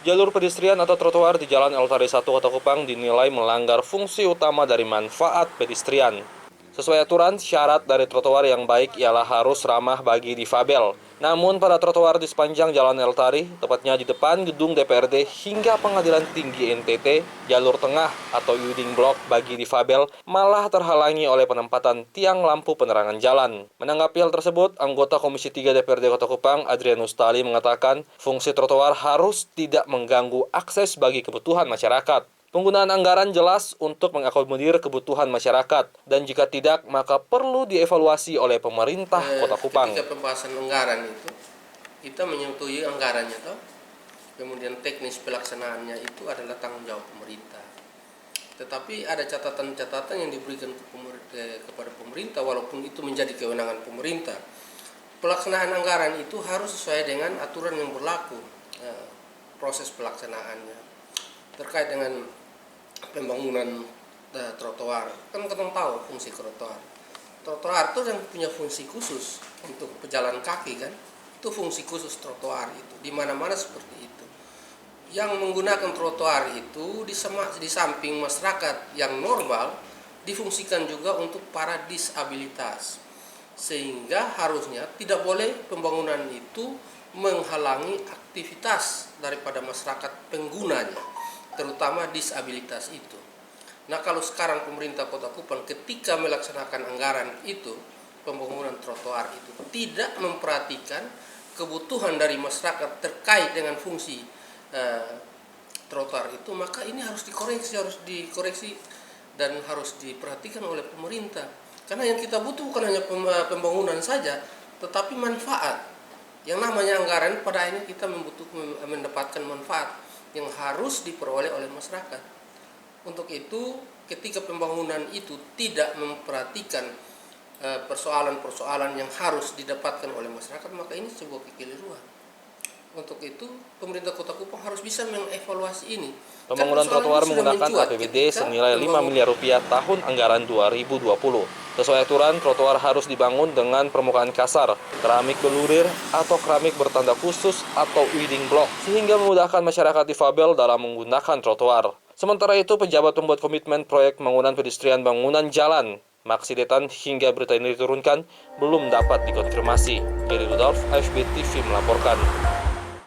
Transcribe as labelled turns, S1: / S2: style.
S1: Jalur pedestrian atau trotoar di Jalan Eltari 1 Kota Kupang dinilai melanggar fungsi utama dari manfaat pedestrian. Sesuai aturan, syarat dari trotoar yang baik ialah harus ramah bagi difabel. Namun pada trotoar di sepanjang Jalan Eltari, tepatnya di depan gedung DPRD hingga Pengadilan Tinggi NTT, jalur tengah atau Uding Block bagi difabel malah terhalangi oleh penempatan tiang lampu penerangan jalan. Menanggapi hal tersebut, anggota Komisi 3 DPRD Kota Kupang, Adrianus Tali mengatakan, fungsi trotoar harus tidak mengganggu akses bagi kebutuhan masyarakat. Penggunaan anggaran jelas untuk mengakomodir kebutuhan masyarakat, dan jika tidak, maka perlu dievaluasi oleh pemerintah Kota Kupang.
S2: Ketika pembahasan anggaran itu, kita menyetujui anggarannya, toh. Kemudian teknis pelaksanaannya itu adalah tanggung jawab pemerintah. Tetapi ada catatan-catatan yang diberikan kepada pemerintah, walaupun itu menjadi kewenangan pemerintah. Pelaksanaan anggaran itu harus sesuai dengan aturan yang berlaku, proses pelaksanaannya. Terkait dengan pembangunan trotoar, kan kita tahu fungsi trotoar. Trotoar itu yang punya fungsi khusus untuk pejalan kaki, kan? Itu fungsi khusus trotoar itu. Di mana-mana seperti itu. Yang menggunakan trotoar itu di samping masyarakat yang normal, difungsikan juga untuk para disabilitas. Sehingga harusnya tidak boleh pembangunan itu menghalangi aktivitas daripada masyarakat penggunanya, terutama disabilitas itu. Nah, kalau sekarang pemerintah Kota Kupang ketika melaksanakan anggaran itu, pembangunan trotoar itu tidak memperhatikan kebutuhan dari masyarakat terkait dengan fungsi trotoar itu, maka ini harus dikoreksi dan harus diperhatikan oleh pemerintah. Karena yang kita butuh bukan hanya pembangunan saja, tetapi manfaat. Yang namanya anggaran pada akhirnya kita mendapatkan manfaat yang harus diperoleh oleh masyarakat. Untuk itu, ketika pembangunan itu tidak memperhatikan persoalan-persoalan yang harus didapatkan oleh masyarakat, maka ini sebuah kekeliruan. Untuk itu, pemerintah Kota Kupang harus bisa mengevaluasi ini.
S1: Pembangunan trotoar menggunakan APBD senilai 5 miliar rupiah tahun anggaran 2020. Sesuai aturan, trotoar harus dibangun dengan permukaan kasar, keramik belurir, atau keramik bertanda khusus atau weeding block, sehingga memudahkan masyarakat difabel dalam menggunakan trotoar. Sementara itu, pejabat pembuat komitmen proyek pembangunan pedestrian bangunan jalan, Maksidetan, hingga berita ini diturunkan, belum dapat dikonfirmasi. Gary Rudolf, AFB TV melaporkan.